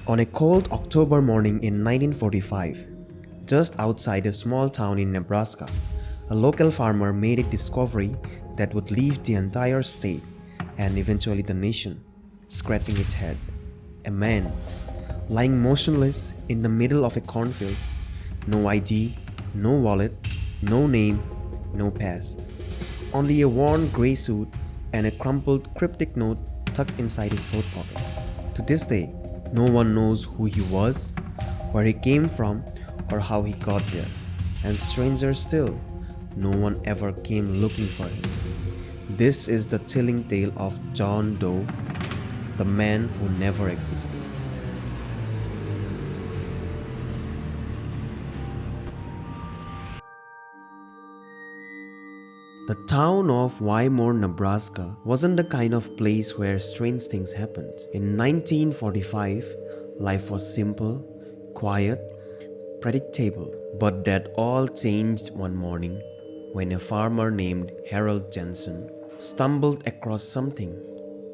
On a cold October morning in 1945, just outside a small town in Nebraska, a local farmer made a discovery that would leave the entire state and eventually the nation scratching its head. A man lying motionless in the middle of a cornfield, no ID, no wallet, no name, no past. Only a worn grey suit and a crumpled cryptic note tucked inside his coat pocket. To this day, no one knows who he was, where he came from, or how he got there. And stranger still, no one ever came looking for him. This is the chilling tale of John Doe, the man who never existed. The town of Wymore, Nebraska wasn't the kind of place where strange things happened. In 1945, life was simple, quiet, predictable. But that all changed one morning when a farmer named Harold Jensen stumbled across something,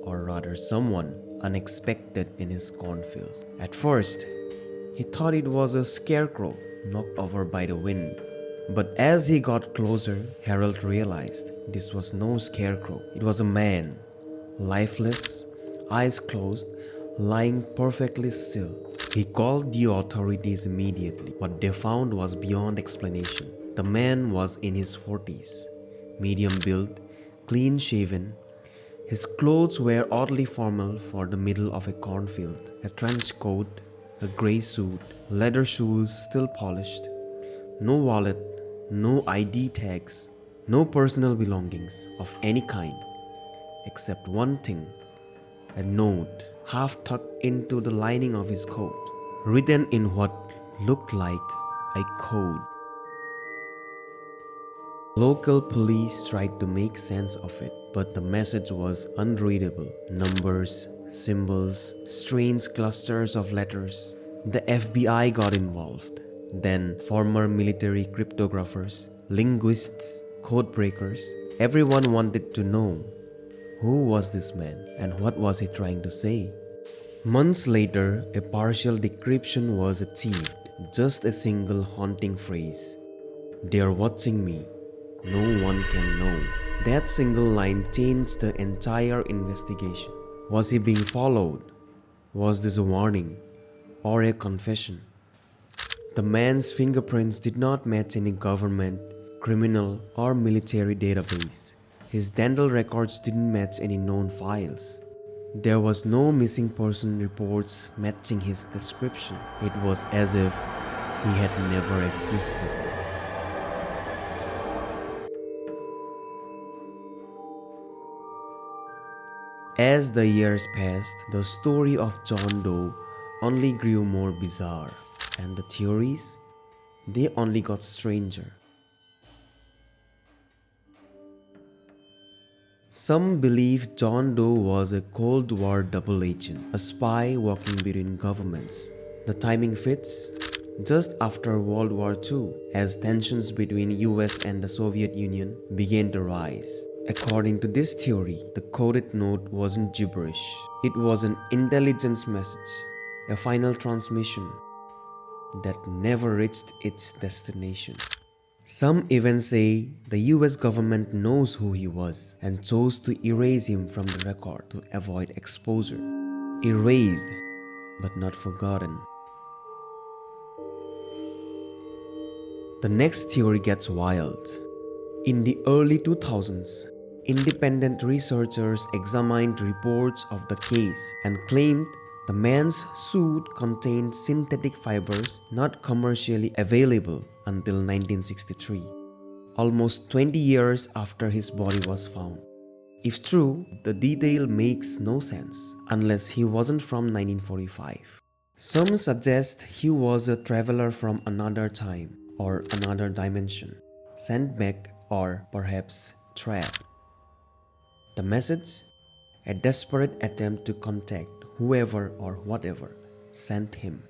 or rather someone, unexpected in his cornfield. At first, he thought it was a scarecrow knocked over by the wind. But as he got closer, Harold realized this was no scarecrow. It was a man, lifeless, eyes closed, lying perfectly still. He called the authorities immediately. What they found was beyond explanation. The man was in his 40s, medium build, clean shaven. His clothes were oddly formal for the middle of a cornfield. A trench coat, a grey suit, leather shoes still polished. No wallet, no ID tags, no personal belongings of any kind, except one thing, a note half tucked into the lining of his coat, written in what looked like a code. Local police tried to make sense of it, but the message was unreadable. Numbers, symbols, strange clusters of letters. The FBI got involved. Then former military cryptographers, linguists, code breakers, everyone wanted to know who was this man and what was he trying to say. Months later, a partial decryption was achieved, just a single haunting phrase. "They are watching me. No one can know." That single line changed the entire investigation. Was he being followed? Was this a warning or a confession? The man's fingerprints did not match any government, criminal, or military database. His dental records didn't match any known files. There was no missing person reports matching his description. It was as if he had never existed. As the years passed, the story of John Doe only grew more bizarre. And the theories? They only got stranger. Some believe John Doe was a Cold War double agent, a spy working between governments. The timing fits just after World War II, as tensions between US and the Soviet Union began to rise. According to this theory, the coded note wasn't gibberish. It was an intelligence message, a final transmission that never reached its destination. Some even say the US government knows who he was and chose to erase him from the record to avoid exposure. Erased, but not forgotten. The next theory gets wild. In the early 2000s, independent researchers examined reports of the case and claimed the man's suit contained synthetic fibers not commercially available until 1963, almost 20 years after his body was found. If true, the detail makes no sense unless he wasn't from 1945. Some suggest he was a traveler from another time or another dimension, sent back or perhaps trapped. The message? A desperate attempt to contact whoever or whatever sent him.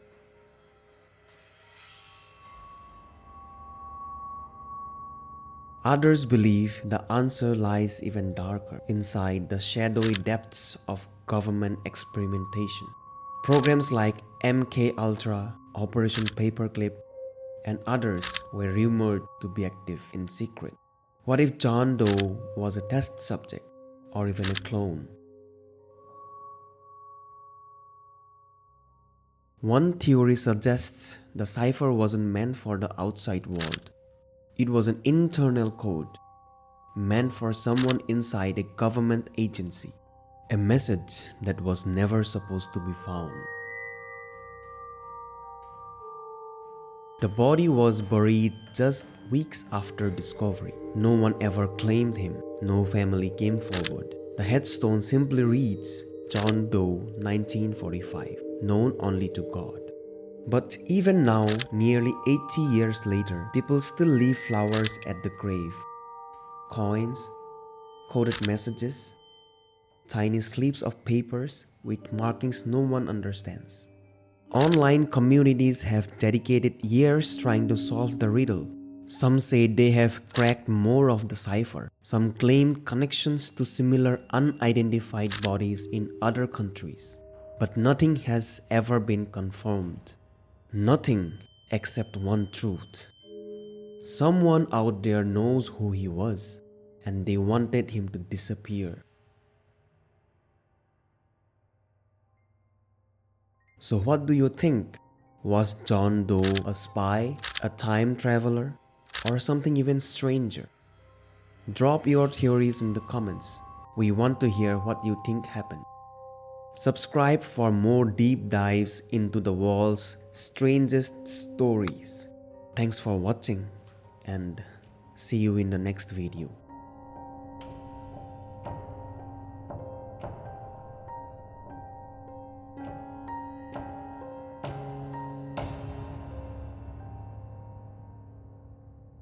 Others believe the answer lies even darker, inside the shadowy depths of government experimentation. Programs like MK Ultra, Operation Paperclip, and others were rumored to be active in secret. What if John Doe was a test subject or even a clone? One theory suggests the cipher wasn't meant for the outside world. It was an internal code meant for someone inside a government agency, a message that was never supposed to be found. The body was buried just weeks after discovery. No one ever claimed him. No family came forward. The headstone simply reads, John Doe 1945, known only to God. But even now, nearly 80 years later, people still leave flowers at the grave. Coins, coded messages, tiny slips of papers with markings no one understands. Online communities have dedicated years trying to solve the riddle. Some say they have cracked more of the cipher. Some claim connections to similar unidentified bodies in other countries. But nothing has ever been confirmed. Nothing except one truth. Someone out there knows who he was, and they wanted him to disappear. So what do you think? Was John Doe a spy, a time traveler, or something even stranger? Drop your theories in the comments. We want to hear what you think happened. Subscribe for more deep dives into the world's strangest stories. Thanks for watching and see you in the next video.